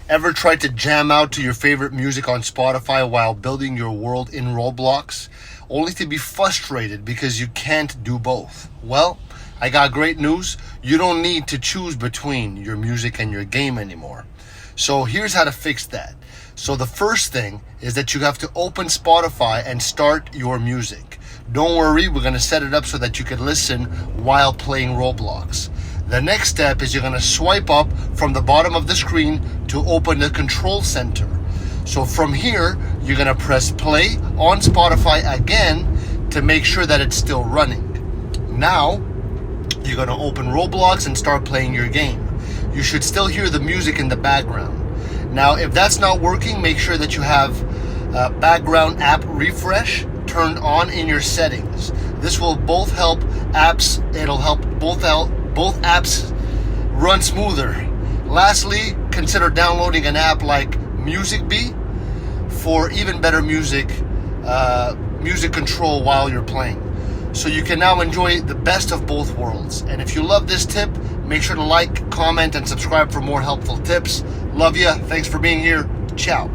Ever tried to jam out to your favorite music on Spotify while building your world in Roblox, only to be frustrated because you can't do both? Well, I got great news. You don't need to choose between your music and your game anymore. So here's how to fix that. So the first thing is that you have to open Spotify and start your music. Don't worry, we're going to set it up so that you can listen while playing Roblox. The next step is you're going to swipe up from the bottom of the screen to open the control center. So from here, you're going to press play on Spotify again to make sure that it's still running. Now, you're going to open Roblox and start playing your game. You should still hear the music in the background. Now, if that's not working, make sure that you have background app refresh turned on in your settings. This will both help apps. It'll help both apps run smoother. Lastly, consider downloading an app like MusicBee for even better music control while you're playing. So you can now enjoy the best of both worlds. And if you love this tip, make sure to like, comment, and subscribe for more helpful tips. Love ya. Thanks for being here. Ciao.